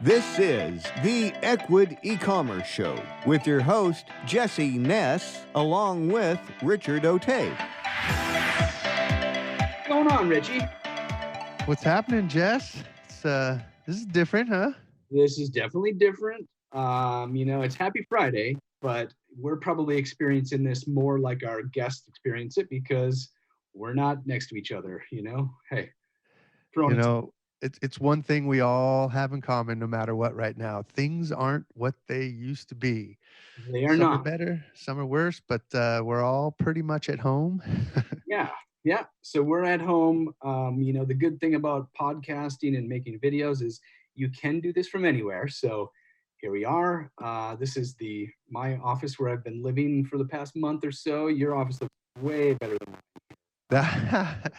This is the Equid E-Commerce Show with your host, Jesse Ness, along with Richard O'Tay. What's going on, Richie? What's happening, Jess? This is different, huh? This is definitely different. It's Happy Friday, but we're probably experiencing this more like our guests experience it because we're not next to each other, Hey, it's one thing we all have in common no matter what right now. Things aren't what they used to be. They are some not. Are better, some are worse, but we're all pretty much at home. Yeah. So we're at home. The good thing about podcasting and making videos is you can do this from anywhere. So here we are. This is my office where I've been living for the past month or so. Your office looks way better than mine.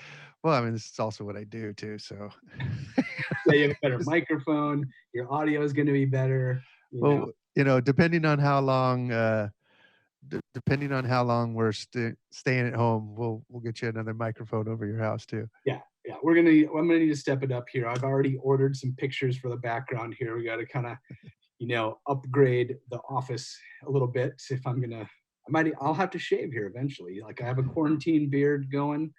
Well, I mean, this is also what I do too. So yeah, you have a better microphone. Your audio is going to be better. Depending on how long we're staying at home, we'll get you another microphone over your house too. Yeah. I'm gonna need to step it up here. I've already ordered some pictures for the background here. We got to kind of, upgrade the office a little bit. If I'll have to shave here eventually. Like I have a quarantine beard going,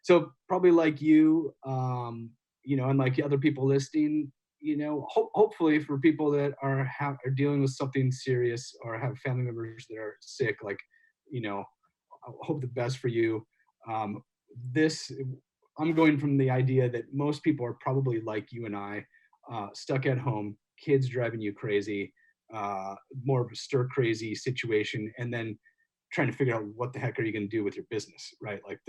So probably like you, and like other people listening, hopefully for people that are dealing with something serious or have family members that are sick, I hope the best for you. I'm going from the idea that most people are probably like you and I, stuck at home, kids driving you crazy, more of a stir crazy situation, and then trying to figure out what the heck are you going to do with your business, right? Like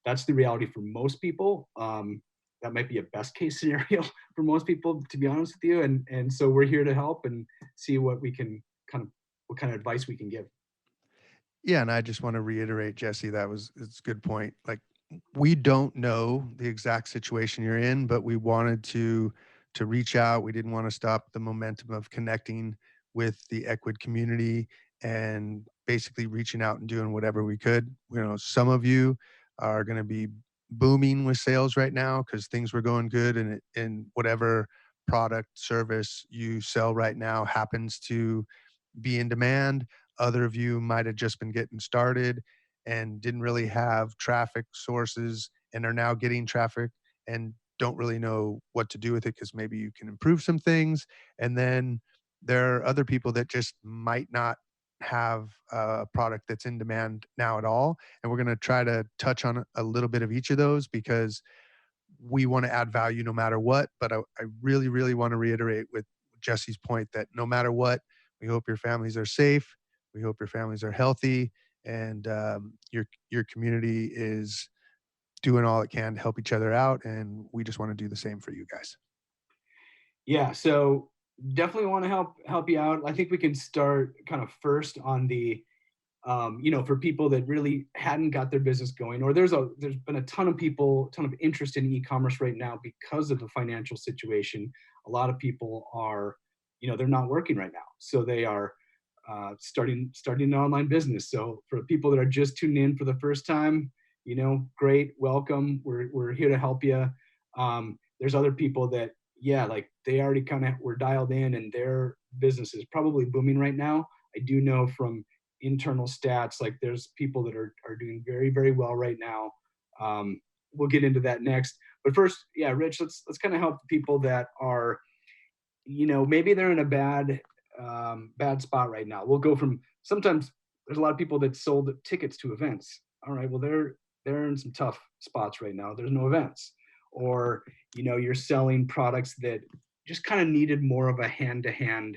that's the reality for most people. That might be a best case scenario for most people, to be honest with you. And so we're here to help and see what we can what kind of advice we can give. Yeah. And I just want to reiterate, Jesse, it's a good point. Like we don't know the exact situation you're in, but we wanted to reach out. We didn't want to stop the momentum of connecting with the Equid community and basically reaching out and doing whatever we could. Some of you are going to be booming with sales right now because things were going good, and whatever product service you sell right now happens to be in demand. Other of you might have just been getting started and didn't really have traffic sources and are now getting traffic and don't really know what to do with it because maybe you can improve some things. And then there are other people that just might not have a product that's in demand now at all. And we're going to try to touch on a little bit of each of those because we want to add value no matter what. But I really, really want to reiterate with Jesse's point that no matter what, we hope your families are safe. We hope your families are healthy, and your community is doing all it can to help each other out. And we just want to do the same for you guys. Yeah. So definitely want to help you out. I think we can start kind of first on the, for people that really hadn't got their business going, or there's been a ton of interest in e-commerce right now because of the financial situation. A lot of people are, they're not working right now. So they are starting an online business. So for people that are just tuning in for the first time, great, welcome. We're here to help you. There's other people that, they already kind of were dialed in and their business is probably booming right now. I do know from internal stats, like there's people that are doing very, very well right now. We'll get into that next. But first, Rich, let's kind of help the people that are, maybe they're in a bad spot right now. We'll go from, sometimes there's a lot of people that sold tickets to events. All right, well, they're in some tough spots right now. There's no events. Or, you're selling products that just kind of needed more of a hand-to-hand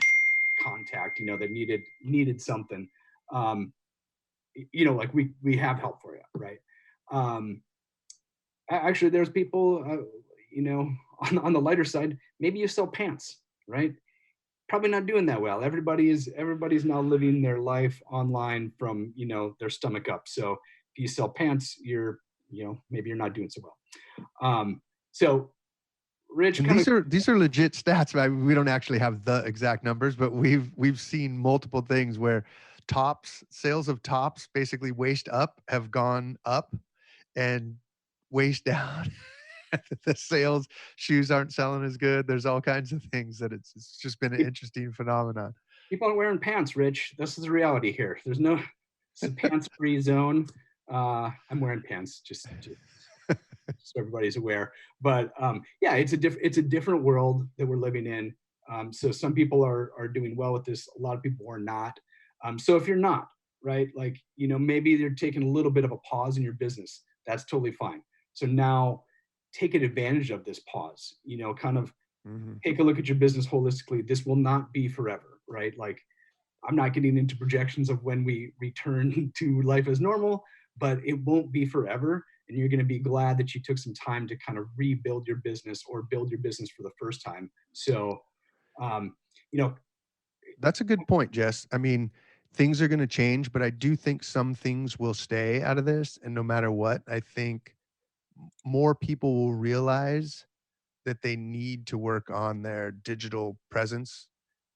contact, that needed something. Like we have help for you, right? Actually, there's people, on the lighter side, maybe you sell pants, right? Probably not doing that well. Everybody's now living their life online from, their stomach up. So if you sell pants, maybe you're not doing so well. So Rich, these are legit stats. Right? We don't actually have the exact numbers, but we've seen multiple things where sales of tops, basically waist up, have gone up, and waist down the sales, shoes aren't selling as good. There's all kinds of things that it's just been an interesting phenomenon. People aren't wearing pants, Rich. This is the reality here. It's a pants-free zone. I'm wearing pants, just so everybody's aware. But yeah, it's a different world that we're living in. So some people are doing well with this. A lot of people are not. So if you're not, right, like, maybe you're taking a little bit of a pause in your business. That's totally fine. So now take advantage of this pause. Kind of Mhm. take a look at your business holistically. This will not be forever, right? Like, I'm not getting into projections of when we return to life as normal, but it won't be forever. And you're going to be glad that you took some time to kind of rebuild your business or build your business for the first time. So, um, you know, That's a good point, Jess. I mean, things are going to change, but I do think some things will stay out of this. And no matter what, I think more people will realize that they need to work on their digital presence.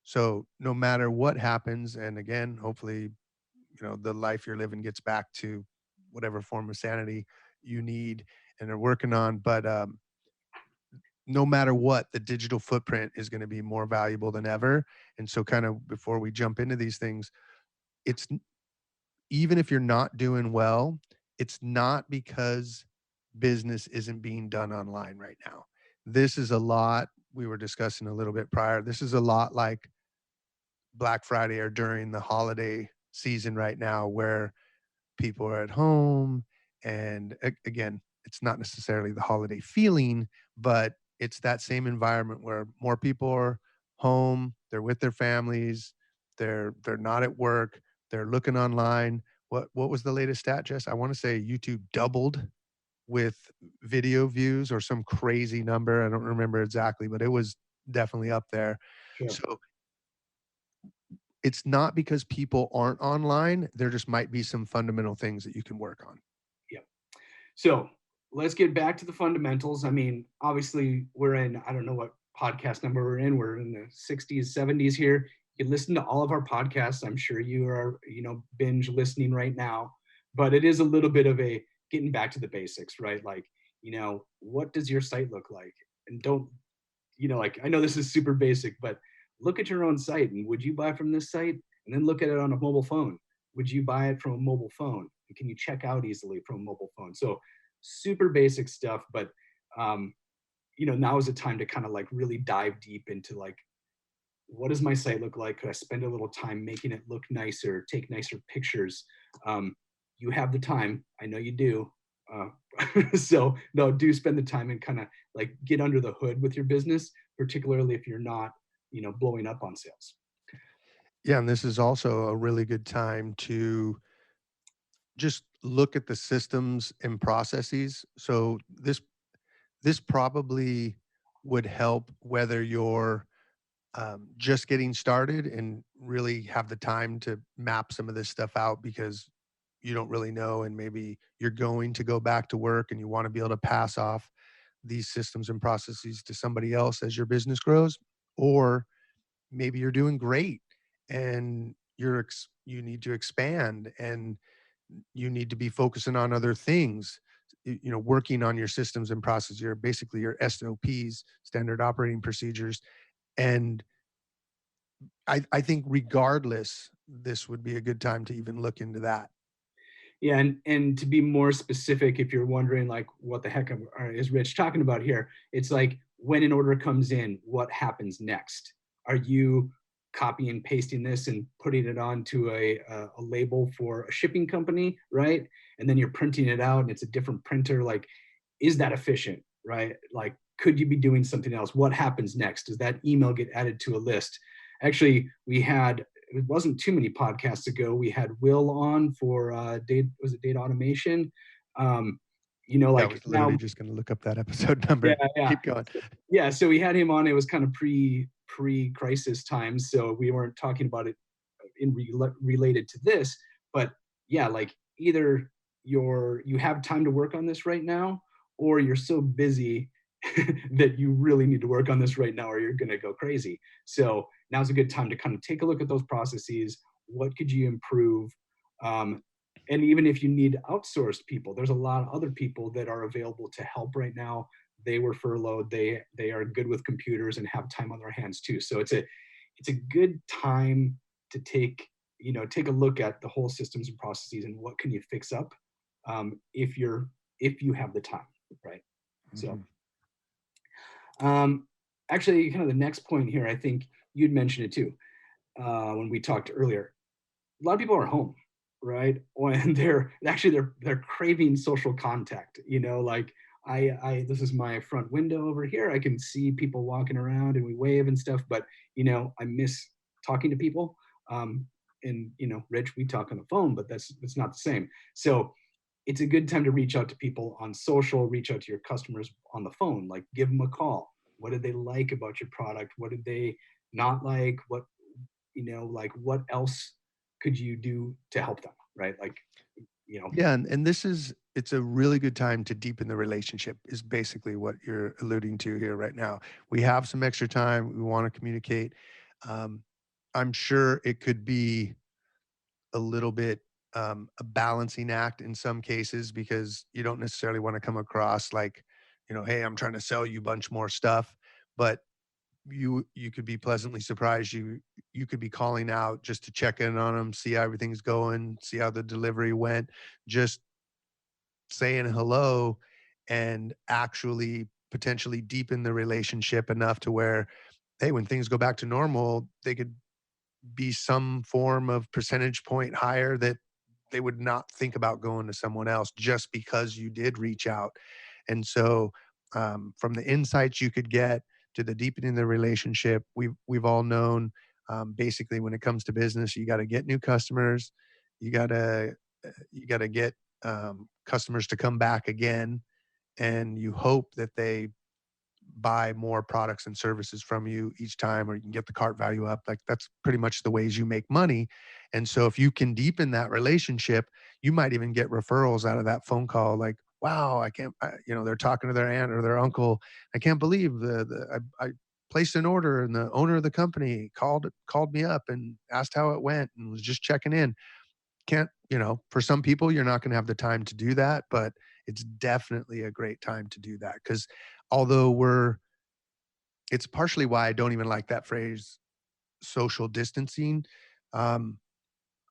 So no matter what happens, and again, hopefully, the life you're living gets back to whatever form of sanity you need and are working on. But no matter what, the digital footprint is going to be more valuable than ever. And so, kind of before we jump into these things, it's even if you're not doing well, it's not because business isn't being done online right now. This is a lot, we were discussing a little bit prior. This is a lot like Black Friday or during the holiday season right now, where people are at home. And again, it's not necessarily the holiday feeling, but it's that same environment where more people are home, they're with their families, they're not at work, they're looking online. What was the latest stat, Jess? I want to say YouTube doubled with video views or some crazy number. I don't remember exactly, but it was definitely up there. sure. So it's not because people aren't online. There just might be some fundamental things that you can work on. Yeah. So let's get back to the fundamentals. I mean, obviously, I don't know what podcast number we're in. We're in the 60s, 70s here. You can listen to all of our podcasts. I'm sure you are, binge listening right now. But it is a little bit of a getting back to the basics, right? Like, what does your site look like? And don't, like, I know this is super basic, but look at your own site and would you buy from this site? And then look at it on a mobile phone. Would you buy it from a mobile phone? And can you check out easily from a mobile phone? So super basic stuff, but now is the time to kind of like really dive deep into like, what does my site look like? Could I spend a little time making it look nicer, take nicer pictures? You have the time. I know you do. So no, do spend the time and kind of like get under the hood with your business, particularly if you're not, blowing up on sales. Yeah, and this is also a really good time to just look at the systems and processes. So this probably would help whether you're just getting started and really have the time to map some of this stuff out because you don't really know, and maybe you're going to go back to work and you want to be able to pass off these systems and processes to somebody else as your business grows. Or maybe you're doing great and you need to expand and you need to be focusing on other things, working on your systems and processes, your basically your SOPs, standard operating procedures. And I think regardless, this would be a good time to even look into that. Yeah, and to be more specific, if you're wondering like what the heck is Rich talking about here, it's like when an order comes in, what happens next? Are you copy and pasting this and putting it onto a label for a shipping company, right? And then you're printing it out and it's a different printer. Like, is that efficient, right? Like, could you be doing something else? What happens next? Does that email get added to a list? Actually, it wasn't too many podcasts ago, we had Will on for data automation. Yeah, I Like was now, literally just going to look up that episode yeah, number. yeah, Keep going. yeah. So we had him on. It was kind of pre-crisis times, so we weren't talking about it related to this. But yeah, like either you have time to work on this right now, or you're so busy that you really need to work on this right now, or you're going to go crazy. So now's a good time to kind of take a look at those processes. What could you improve? And even if you need outsourced people, there's a lot of other people that are available to help right now. they were furloughed. They are good with computers and have time on their hands too. So it's a good time to take a look at the whole systems and processes and what can you fix up, if you have the time, right? So actually, kind of the next point here, I think you'd mentioned it too, when we talked earlier. A lot of people are home, right? When they're craving social contact. Like I this is my front window over here. I can see people walking around and we wave and stuff, but I miss talking to people. And Rich, we talk on the phone, but that's not the same. So it's a good time to reach out to people on social, reach out to your customers on the phone, like give them a call. What did they like about your product? What did they not like? Like what else could you do to help them, right? Like, Yeah, and it's a really good time to deepen the relationship is basically what you're alluding to here right now. We have some extra time. We want to communicate. Um, I'm sure it could be a little bit a balancing act in some cases because you don't necessarily want to come across like, hey, I'm trying to sell you a bunch more stuff, but you could be pleasantly surprised. You could be calling out just to check in on them, see how everything's going, see how the delivery went, just saying hello, and actually potentially deepen the relationship enough to where, hey, when things go back to normal, they could be some form of percentage point higher that they would not think about going to someone else just because you did reach out. And so, from the insights you could get to the deepening the relationship, we've all known, basically when it comes to business, you got to get new customers, you got to get customers to come back again, and you hope that they buy more products and services from you each time, or you can get the cart value up. Like that's pretty much the ways you make money. And so if you can deepen that relationship, you might even get referrals out of that phone call. Like, wow, they're talking to their aunt or their uncle. I can't believe I placed an order and the owner of the company called me up and asked how it went and was just checking in. Can't, for some people, you're not going to have the time to do that, but it's definitely a great time to do that. Because although it's partially why I don't even like that phrase social distancing. Um,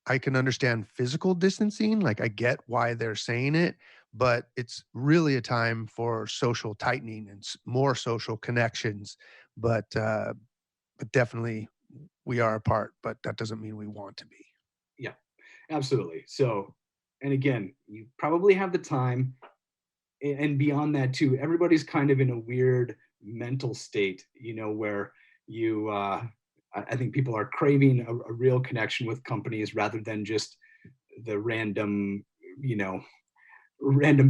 I can understand physical distancing. Like I get why they're saying it, but it's really a time for social tightening and more social connections. But definitely we are apart, but that doesn't mean we want to be. Yeah, absolutely. So, and again, you probably have the time, and beyond that too, everybody's kind of in a weird mental state, where I think people are craving a real connection with companies rather than just the random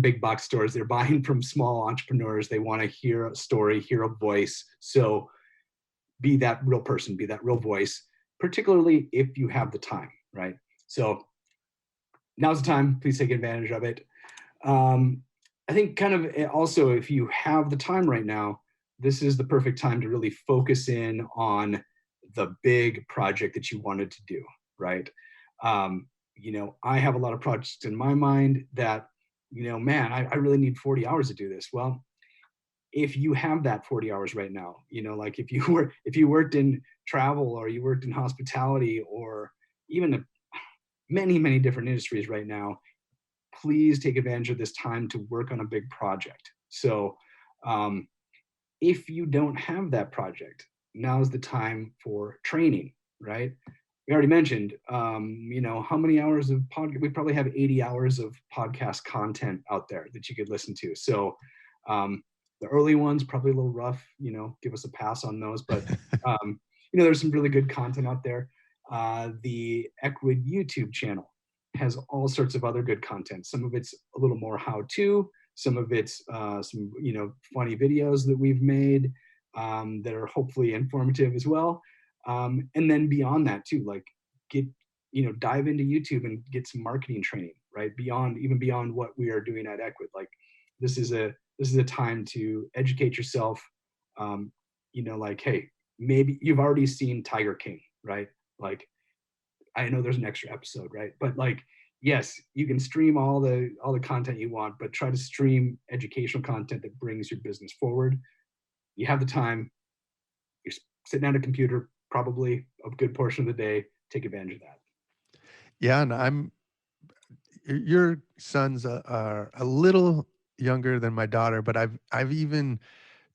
big box stores. They're buying from small entrepreneurs. They want to hear a story, hear a voice. So be that real person, be that real voice, particularly if you have the time, right? So now's the time. Please take advantage of it. I think kind of also, if you have the time right now, this is the perfect time to really focus in on the big project that you wanted to do, right? I have a lot of projects in my mind that, man, I really need 40 hours to do this. Well, if you have that 40 hours right now, like if you worked in travel or you worked in hospitality or even many, many different industries right now, please take advantage of this time to work on a big project. So if you don't have that project, now's the time for training, right? We already mentioned, how many hours of podcast? We probably have 80 hours of podcast content out there that you could listen to. So the early ones, probably a little rough, give us a pass on those. But, there's some really good content out there. The Equid YouTube channel has all sorts of other good content. Some of it's a little more how-to, some of it's some funny videos that we've made that are hopefully informative as well. And then beyond that too, like dive into YouTube and get some marketing training, right? Beyond what we are doing at Equid. Like this is a time to educate yourself. Like, hey, maybe you've already seen Tiger King, right? Like I know there's an extra episode, right? But like, yes, you can stream all the content you want, but try to stream educational content that brings your business forward. You have the time, you're sitting at a computer probably a good portion of the day, take advantage of that. Yeah, and your sons are a little younger than my daughter, but I've even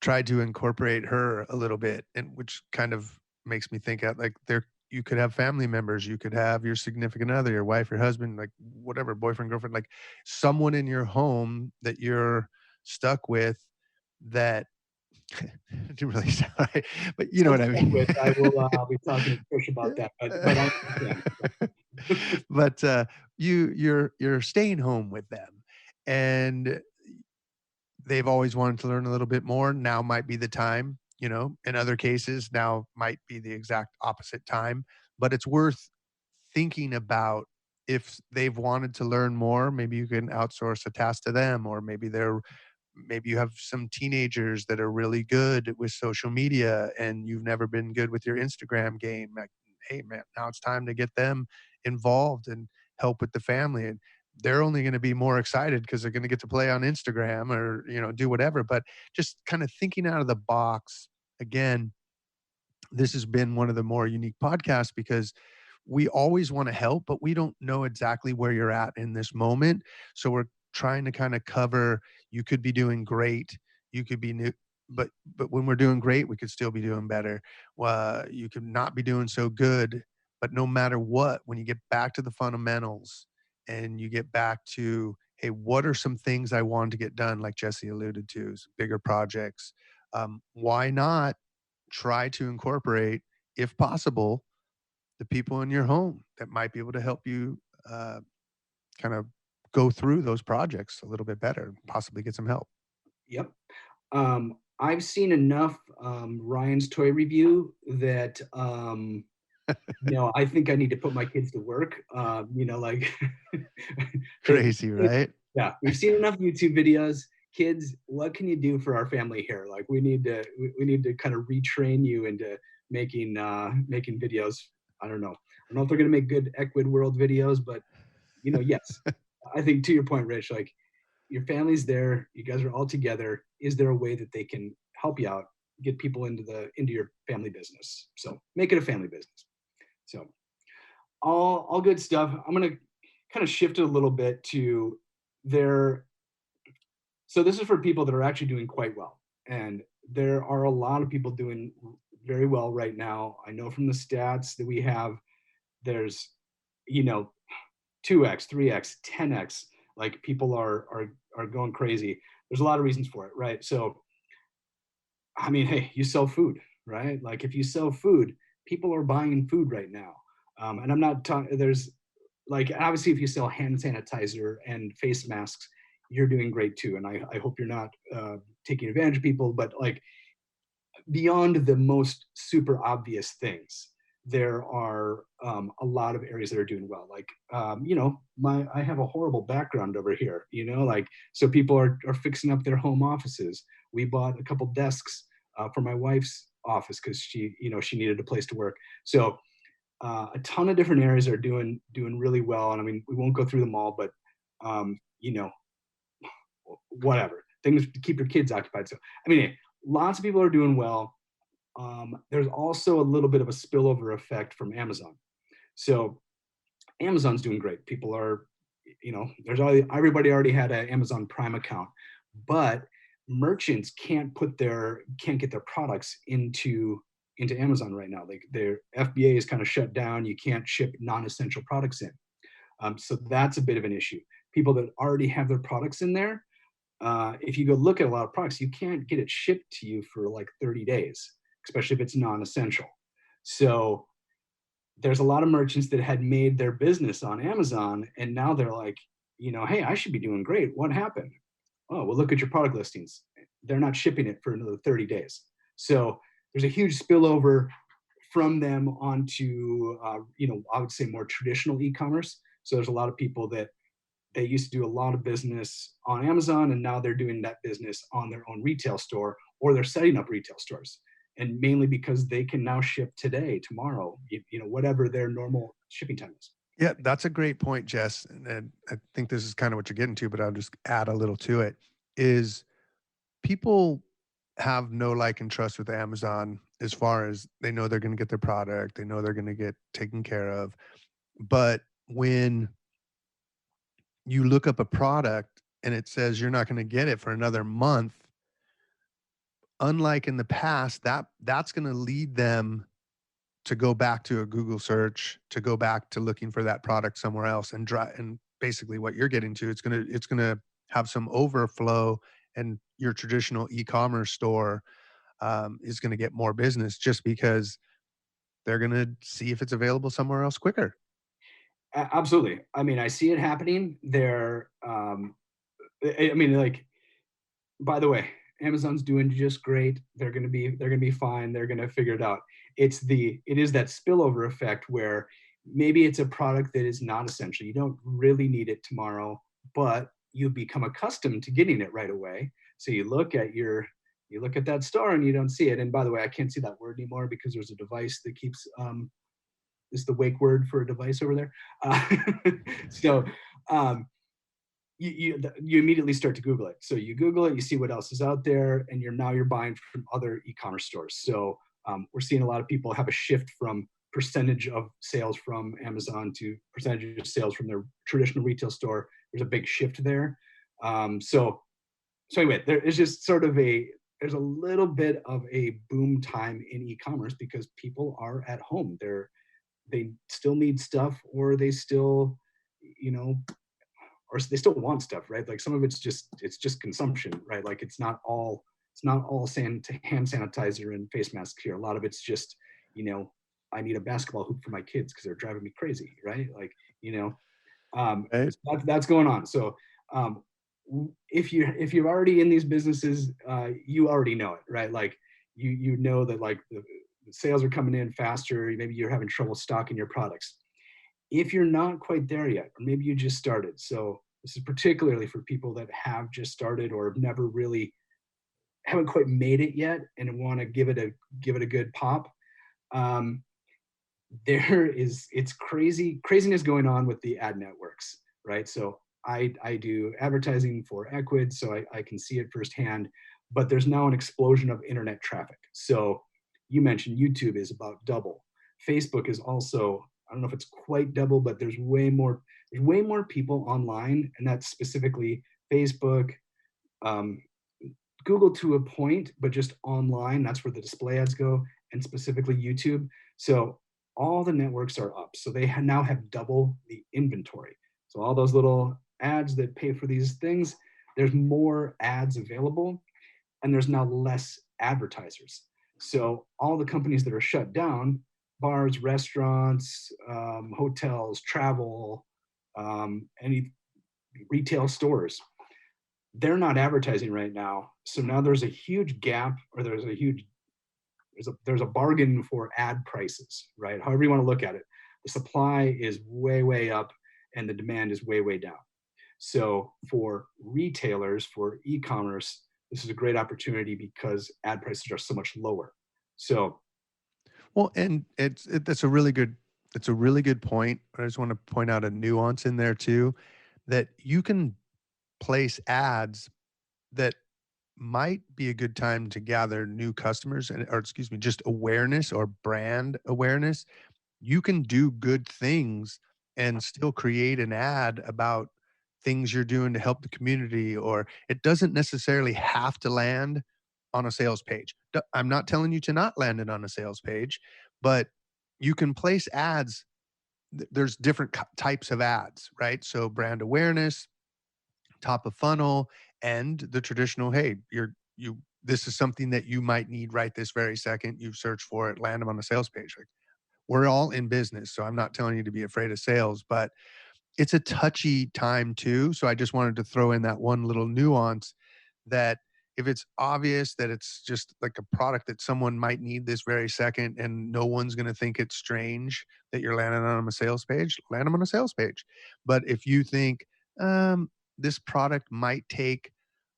tried to incorporate her a little bit, and which kind of makes me think at like there you could have family members, you could have your significant other, your wife, your husband, like whatever, boyfriend, girlfriend, like someone in your home that you're stuck with that it didn't really sound right, but you know what I Stuck mean. with, I will, I'll be talking to Trish about that, but I understand. But you're staying home with them, and they've always wanted to learn a little bit more. Now might be the time, you know, in other cases, now might be the exact opposite time, but it's worth thinking about if they've wanted to learn more, maybe you can outsource a task to them, or maybe you have some teenagers that are really good with social media and you've never been good with your Instagram game. Like, hey man, now it's time to get them involved and help with the family. And they're only going to be more excited because they're going to get to play on Instagram or, you know, do whatever. But just kind of thinking out of the box again, this has been one of the more unique podcasts because we always want to help, but we don't know exactly where you're at in this moment. So we're trying to kind of cover, you could be doing great, you could be new, but when we're doing great, we could still be doing better. You could not be doing so good, but no matter what, when you get back to the fundamentals and you get back to, hey, what are some things I wanted to get done, like Jesse alluded to, bigger projects. Why not try to incorporate, if possible, the people in your home that might be able to help you uh, kind of go through those projects a little bit better, possibly get some help. Yep. I've seen enough Ryan's toy review that I think I need to put my kids to work. Like they, Crazy, right? yeah, we've seen enough YouTube videos. Kids, what can you do for our family here? Like we need to kind of retrain you into making videos. I don't know. I don't know if they're gonna make good Equid World videos, but yes. I think to your point, Rich, like your family's there, you guys are all together. Is there a way that they can help you out, get people into your family business? So make it a family business. So all good stuff. I'm gonna kind of shift it a little bit to their. So this is for people that are actually doing quite well, and there are a lot of people doing very well right now. I know from the stats that we have, there's you know 2x, 3x, 10x. Like people are going crazy. There's a lot of reasons for it, right? So, I mean, hey, you sell food, right? Like if you sell food, people are buying food right now. And I'm not talking. There's like obviously if you sell hand sanitizer and face masks, you're doing great too. And I hope you're not taking advantage of people. But like beyond the most super obvious things, there are a lot of areas that are doing well. Like, I have a horrible background over here, like, so people are fixing up their home offices. We bought a couple desks for my wife's office because she needed a place to work. So a ton of different areas are doing really well. And I mean, we won't go through them all, but you know, whatever things to keep your kids occupied. So, I mean, lots of people are doing well. There's also a little bit of a spillover effect from Amazon. So Amazon's doing great. People are, everybody already had an Amazon Prime account, but merchants can't get their products into Amazon right now. Like their FBA is kind of shut down. You can't ship non-essential products in. So that's a bit of an issue. People that already have their products in there, if you go look at a lot of products, you can't get it shipped to you for like 30 days, especially if it's non-essential. So there's a lot of merchants that had made their business on Amazon, and now they're like, hey, I should be doing great. What happened? Oh, well, look at your product listings. They're not shipping it for another 30 days. So there's a huge spillover from them onto, I would say more traditional e-commerce. So there's a lot of people that they used to do a lot of business on Amazon, and now they're doing that business on their own retail store, or they're setting up retail stores. And mainly because they can now ship today, tomorrow, whatever their normal shipping time is. Yeah, that's a great point, Jess. And I think this is kind of what you're getting to, but I'll just add a little to it. Is people have no like and trust with Amazon as far as they know they're going to get their product, they know they're going to get taken care of. But when you look up a product and it says you're not going to get it for another month, unlike in the past, that's going to lead them to go back to a Google search, to go back to looking for that product somewhere else and basically what you're getting to, it's gonna have some overflow, and your traditional e-commerce store is gonna get more business just because they're gonna see if it's available somewhere else quicker. Absolutely. I mean, I see it happening there. I mean, like, by the way, Amazon's doing just great. They're gonna be fine. They're gonna figure it out. It is that spillover effect where maybe it's a product that is not essential. You don't really need it tomorrow, but you become accustomed to getting it right away. So you look at that store and you don't see it. And by the way, I can't see that word anymore because there's a device that keeps is the wake word for a device over there. So um, you immediately start to Google it. So you Google it, you see what else is out there, and you're buying from other e-commerce stores. So we're seeing a lot of people have a shift from percentage of sales from Amazon to percentage of sales from their traditional retail store. There's a big shift there. So anyway, there is just sort of there's a little bit of a boom time in e-commerce because people are at home. They still need stuff, or they still, you know, or they still want stuff, right? Like some of it's just consumption, right? Like it's not all hand sanitizer and face masks here. A lot of it's just, you know, I need a basketball hoop for my kids because they're driving me crazy, right? Like, Right? so that's going on. So um, if you're already in these businesses, you already know it, right? Like you know that like the sales are coming in faster. Maybe you're having trouble stocking your products. If you're not quite there yet, or maybe you just started. So this is particularly for people that have just started or have never really haven't quite made it yet and want to give it a good pop. Um, it's craziness going on with the ad networks, right? So I do advertising for Equid, so I can see it firsthand. But there's now an explosion of internet traffic. So you mentioned YouTube is about double. Facebook is also, I don't know if it's quite double, but there's way more people online, and that's specifically Facebook, um, Google to a point, but just online. That's where the display ads go, and specifically YouTube. So all the networks are up. So they now have double the inventory. So all those little ads that pay for these things, there's more ads available, and there's now less advertisers. So all the companies that are shut down, bars, restaurants, hotels, travel, any retail stores, they're not advertising right now. So now there's a huge gap, or there's a bargain for ad prices, right? However you want to look at it. The supply is way up and the demand is way down. So for retailers, for e-commerce, this is a great opportunity because ad prices are so much lower. So Well, and that's a really good point. I just want to point out a nuance in there too, that you can place ads that might be a good time to gather new customers or excuse me, just awareness or brand awareness. You can do good things and still create an ad about things you're doing to help the community, or it doesn't necessarily have to land on a sales page. I'm not telling you to not land it on a sales page, but you can place ads. There's different types of ads, right? So brand awareness, top of funnel, and the traditional, hey, this is something that you might need right this very second. You've searched for it, land them on the sales page. Like, we're all in business, so I'm not telling you to be afraid of sales, but it's a touchy time too. So I just wanted to throw in that one little nuance that if it's obvious that it's just like a product that someone might need this very second and no one's going to think it's strange that you're landing on a sales page, land them on a sales page. But if you think this product might take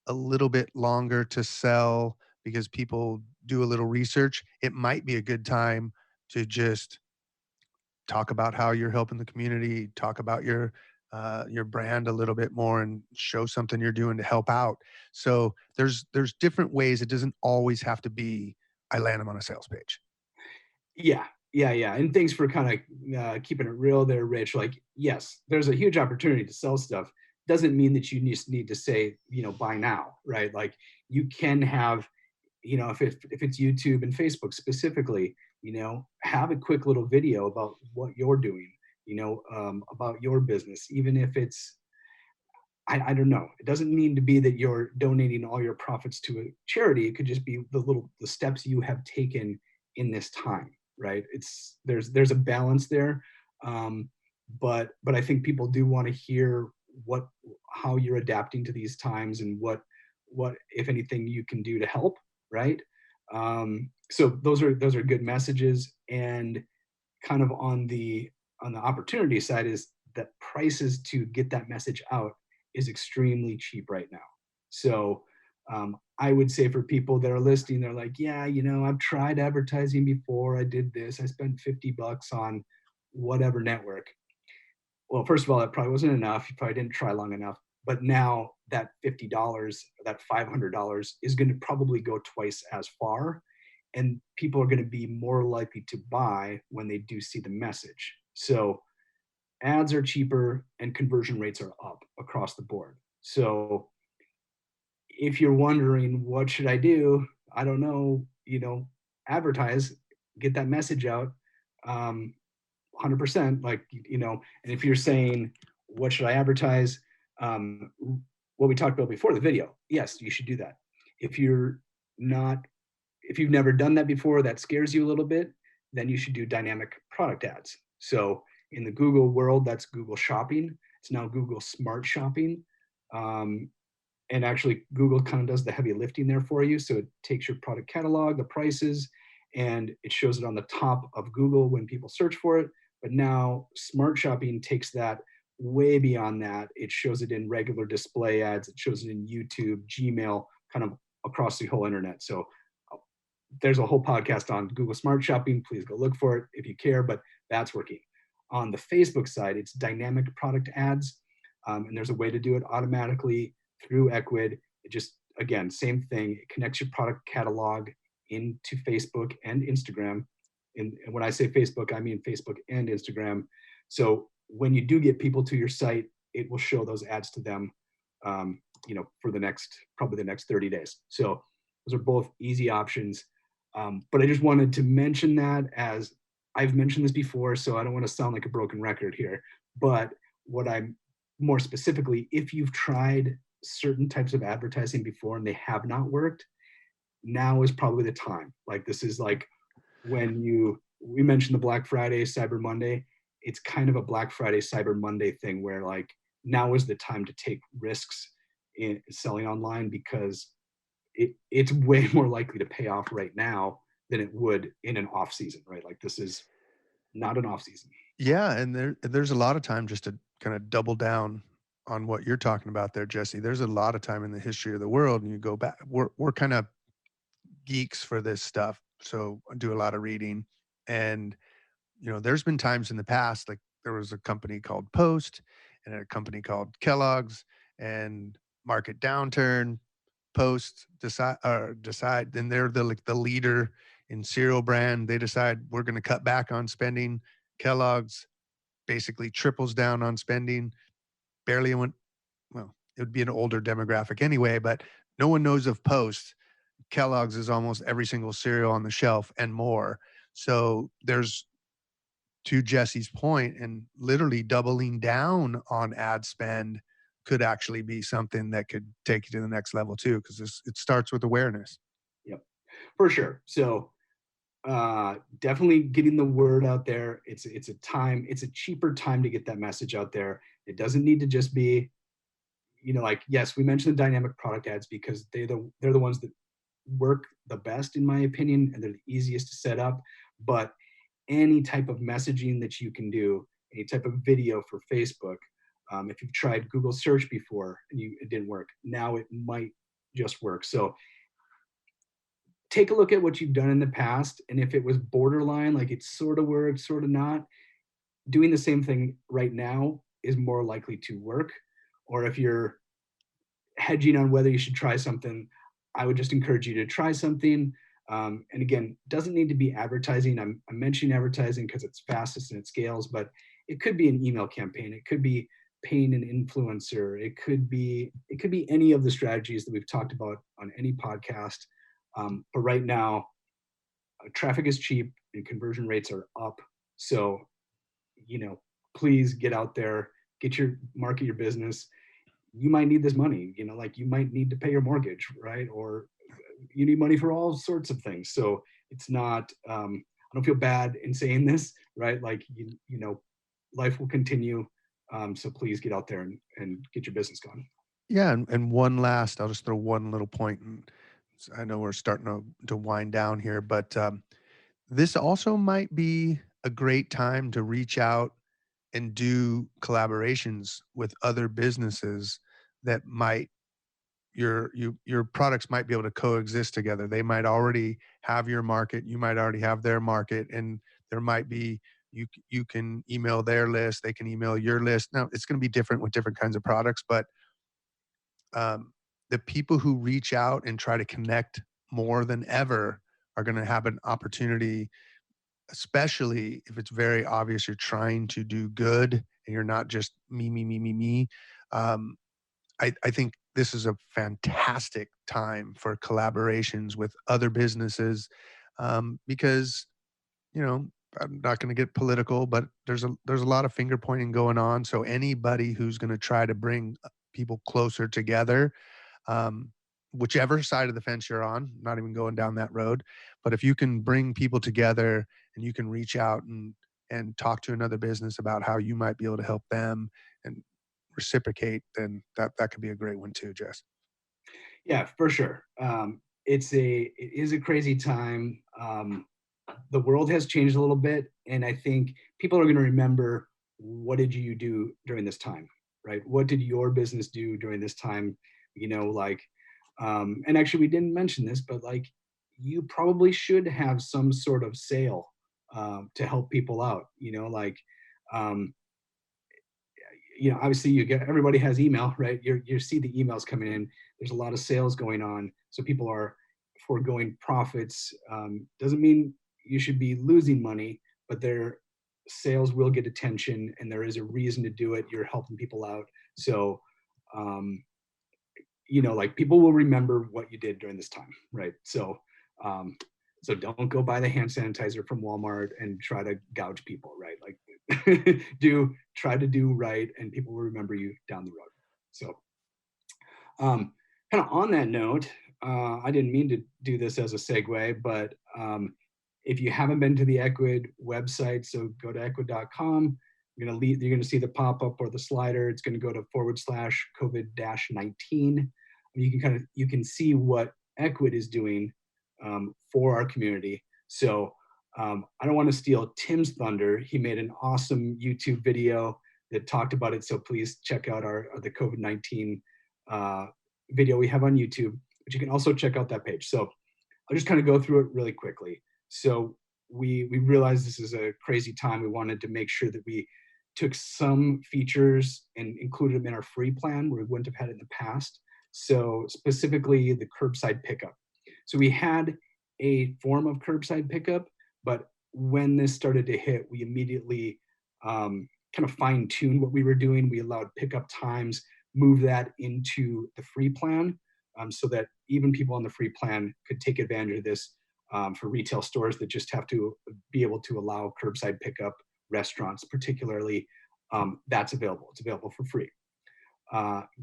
a little bit longer to sell because people do a little research, it might be a good time to just talk about how you're helping the community, talk about your brand a little bit more, and show something you're doing to help out. So there's different ways. It doesn't always have to be I land them on a sales page. Yeah, yeah. And thanks for kind of keeping it real there, Rich. Like, yes, there's a huge opportunity to sell stuff. Doesn't mean that you just need to say, buy now, right? Like, you can have, if it's YouTube and Facebook specifically, have a quick little video about what you're doing, about your business, even if it's, I don't know. It doesn't mean to be that you're donating all your profits to a charity. It could just be the steps you have taken in this time, right? There's a balance there, but I think people do want to hear how you're adapting to these times, and what if anything you can do to help, right? So those are good messages. And kind of on the opportunity side is that prices to get that message out is extremely cheap right now. So I would say for people that are listening, they're like, yeah, I've tried advertising before. I did this. I spent $50 on whatever network. Well, first of all, that probably wasn't enough. You probably didn't try long enough. But now that $50, that $500 is going to probably go twice as far. And people are going to be more likely to buy when they do see the message. So ads are cheaper and conversion rates are up across the board. So if you're wondering, what should I do? I don't know, advertise, get that message out. 100%, like, and if you're saying, what should I advertise? What we talked about before, the video, yes, you should do that. If you've never done that before, that scares you a little bit, then you should do dynamic product ads. So in the Google world, that's Google Shopping. It's now Google Smart Shopping. And actually, Google kind of does the heavy lifting there for you. So it takes your product catalog, the prices, and it shows it on the top of Google when people search for it. But now Smart Shopping takes that way beyond that. It shows it in regular display ads. It shows it in YouTube, Gmail, kind of across the whole internet. So there's a whole podcast on Google Smart Shopping. Please go look for it if you care, but that's working. On the Facebook side, it's dynamic product ads. And there's a way to do it automatically through Ecwid. It just, again, same thing. It connects your product catalog into Facebook and Instagram. And when I say Facebook, I mean Facebook and Instagram. So when you do get people to your site, it will show those ads to them, for probably the next 30 days. So those are both easy options. But I just wanted to mention that, as I've mentioned this before, so I don't want to sound like a broken record here. But what I'm more specifically, if you've tried certain types of advertising before and they have not worked, now is probably the time. Like, this is like when we mentioned the Black Friday, Cyber Monday. It's kind of a Black Friday, Cyber Monday thing where, like, now is the time to take risks in selling online, because it's way more likely to pay off right now than it would in an off season, right? Like, this is not an off season. Yeah, and there's a lot of time, just to kind of double down on what you're talking about there, Jesse. There's a lot of time in the history of the world, and you go back. We're kind of geeks for this stuff, so I do a lot of reading. And there's been times in the past, like there was a company called Post and a company called Kellogg's, and market downturn, Post decide, then they're the leader in cereal brand. They decide we're going to cut back on spending. Kellogg's basically triples down on spending. Barely went, well, it would be an older demographic anyway, but no one knows of Post. Kellogg's is almost every single cereal on the shelf and more. So there's, to Jesse's point, and literally doubling down on ad spend could actually be something that could take you to the next level too, because it starts with awareness. Yep, for sure. So definitely getting the word out there. It's a cheaper time to get that message out there. It doesn't need to just be, like, yes, we mentioned the dynamic product ads because they're the ones that work the best, in my opinion, and they're the easiest to set up. But any type of messaging that you can do, any type of video for Facebook, if you've tried Google search before and it didn't work, now it might just work. So take a look at what you've done in the past, and if it was borderline, like it sort of worked, sort of not, doing the same thing right now is more likely to work. Or if you're hedging on whether you should try something, I would just encourage you to try something. And again, doesn't need to be advertising. I'm mentioning advertising because it's fastest and it scales, but it could be an email campaign. It could be paying an influencer. It could be any of the strategies that we've talked about on any podcast. But right now, traffic is cheap and conversion rates are up. So, please get out there, market your business. You might need this money, like you might need to pay your mortgage, right? Or you need money for all sorts of things. So it's not, I don't feel bad in saying this, right? Like, life will continue. So please get out there and get your business going. Yeah, and I'll just throw one little point, and I know we're starting to wind down here, but this also might be a great time to reach out and do collaborations with other businesses that might your products might be able to coexist together. They might already have your market, you might already have their market, and there might be you can email their list, they can email your list. Now it's going to be different with different kinds of products, but the people who reach out and try to connect more than ever are going to have an opportunity, especially if it's very obvious you're trying to do good and you're not just me, me, me, me, me. Um, I think this is a fantastic time for collaborations with other businesses, because, I'm not going to get political, but there's a lot of finger pointing going on. So anybody who's going to try to bring people closer together, um, whichever side of the fence you're on, not even going down that road, but if you can bring people together and you can reach out and talk to another business about how you might be able to help them and reciprocate, then that could be a great one too, Jess. Yeah, for sure. It is a crazy time. The world has changed a little bit, and I think people are going to remember, what did you do during this time, right? What did your business do during this time? And actually, we didn't mention this, but like, you probably should have some sort of sale to help people out. Um, obviously everybody has email, right? You see the emails coming in. There's a lot of sales going on, so people are foregoing profits. Doesn't mean you should be losing money, but their sales will get attention, and there is a reason to do it. You're helping people out, so like, people will remember what you did during this time, right? Um, so don't go buy the hand sanitizer from Walmart and try to gouge people, right? Like, try to do right, and people will remember you down the road. So kind of on that note, I didn't mean to do this as a segue, but if you haven't been to the Equid website, so go to equid.com. You're going to see the pop-up or the slider. It's going to go to /COVID-19. You can see what Equid is doing for our community. So I don't want to steal Tim's thunder. He made an awesome YouTube video that talked about it. So please check out the COVID-19 video we have on YouTube, but you can also check out that page. So I'll just kind of go through it really quickly. So we realized this is a crazy time. We wanted to make sure that we took some features and included them in our free plan where we wouldn't have had it in the past. So specifically the curbside pickup. So we had a form of curbside pickup, but when this started to hit, we immediately kind of fine-tuned what we were doing. We allowed pickup times, move that into the free plan, so that even people on the free plan could take advantage of this. For retail stores that just have to be able to allow curbside pickup, restaurants particularly, that's available. It's available for free.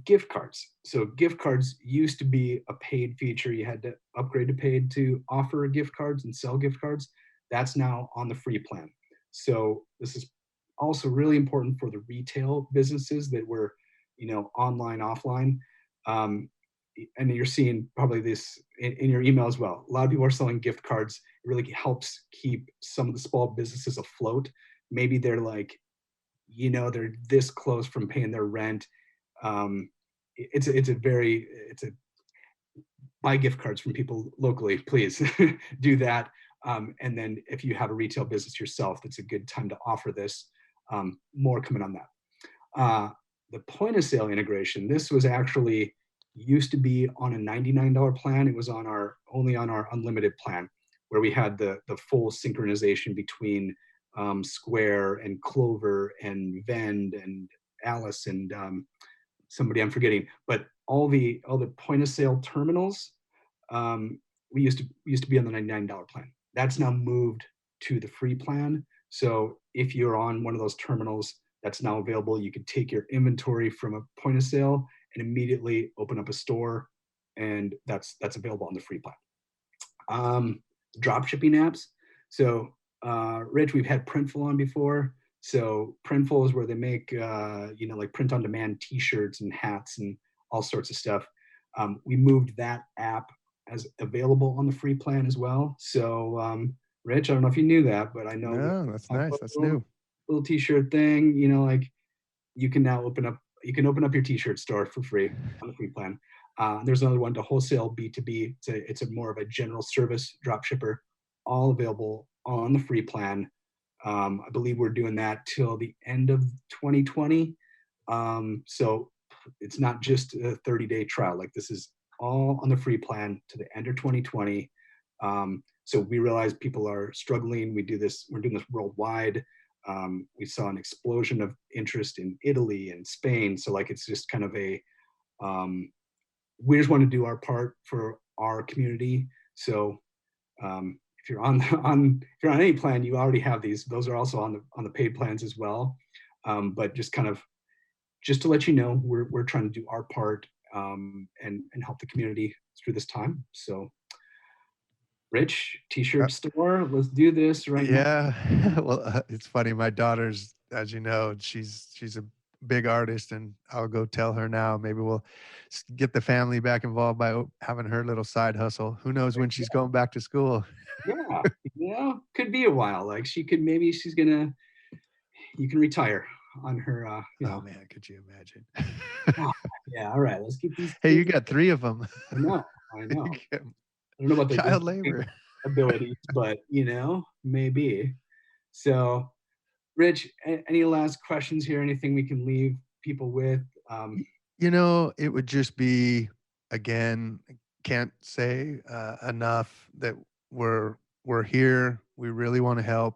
Gift cards. So gift cards used to be a paid feature. You had to upgrade to paid to offer gift cards and sell gift cards. That's now on the free plan. So this is also really important for the retail businesses that were, online, offline. And you're seeing probably this in your email as well. A lot of people are selling gift cards. It really helps keep some of the small businesses afloat. Maybe they're like, they're this close from paying their rent. Buy gift cards from people locally, please do that. And then if you have a retail business yourself, it's a good time to offer this. More coming on that. The point of sale integration, this was actually used to be on a $99 plan. It was only on our unlimited plan, where we had the full synchronization between Square and Clover and Vend and Alice and somebody I'm forgetting, but all the point of sale terminals, we used to be on the $99 plan. That's now moved to the free plan. So if you're on one of those terminals, that's now available. You can take your inventory from a point of sale and immediately open up a store, and that's available on the free plan. Dropshipping apps. So Rich, we've had Printful on before. So Printful is where they make like print on demand t-shirts and hats and all sorts of stuff. We moved that app as available on the free plan as well. So Rich, I don't know if you knew that, but I know. No, that's nice. That's new. Little t-shirt thing, like you can now open up your t-shirt store for free on the free plan. There's another one to wholesale B2B. It's a more of a general service drop shipper, all available on the free plan. I believe we're doing that till the end of 2020. So it's not just a 30-day trial. Like, this is all on the free plan to the end of 2020. So we realize people are struggling. We're doing this worldwide. We saw an explosion of interest in Italy and Spain. So like, it's just kind of we just want to do our part for our community. So if you're on any plan, you already have these. Those are also on the paid plans as well. But just to let you know, we're trying to do our part and help the community through this time. So Rich, t-shirt store, let's do this right now. Yeah. Well, it's funny. My daughter's, as you know, she's a big artist, and I'll go tell her now. Maybe we'll get the family back involved by having her little side hustle. Who knows when she's going back to school? Yeah, could be a while. Like, you can retire on her. Oh man, could you imagine? Yeah. All right, let's keep these. Hey, you got 3 of them. I know. I don't know about the child labor abilities, but maybe. So, Rich, any last questions here? Anything we can leave people with? It would just be, again, can't say enough that we're here. We really want to help.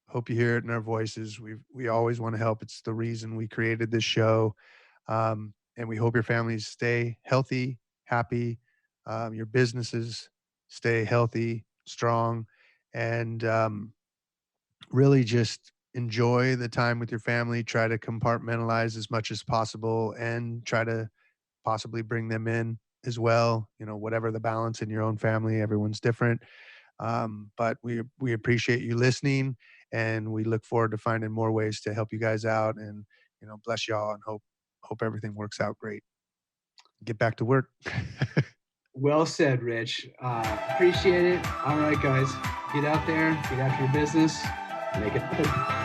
Hope you hear it in our voices. We always want to help. It's the reason we created this show. And we hope your families stay healthy, happy, your businesses stay healthy, strong, and really just enjoy the time with your family. Try to compartmentalize as much as possible and try to possibly bring them in as well. Whatever the balance in your own family, everyone's different. But we appreciate you listening, and we look forward to finding more ways to help you guys out, and bless y'all, and hope everything works out great. Get back to work. Well said, Rich. Appreciate it. All right, guys, get out there, get after your business, make it happen.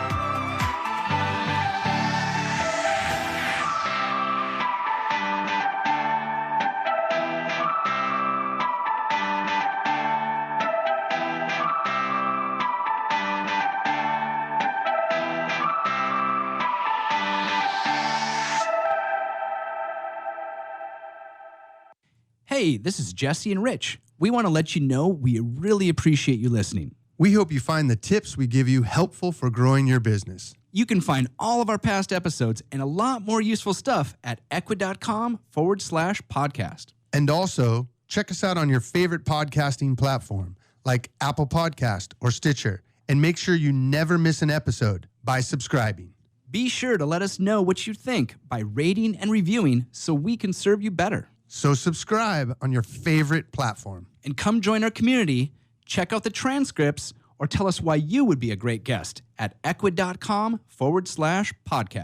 Hey, this is Jesse and Rich. We want to let you know we really appreciate you listening. We hope you find the tips we give you helpful for growing your business. You can find all of our past episodes and a lot more useful stuff at equid.com/podcast. And also, check us out on your favorite podcasting platform like Apple Podcast or Stitcher. And make sure you never miss an episode by subscribing. Be sure to let us know what you think by rating and reviewing so we can serve you better. So subscribe on your favorite platform. And come join our community, check out the transcripts, or tell us why you would be a great guest at equid.com/podcast.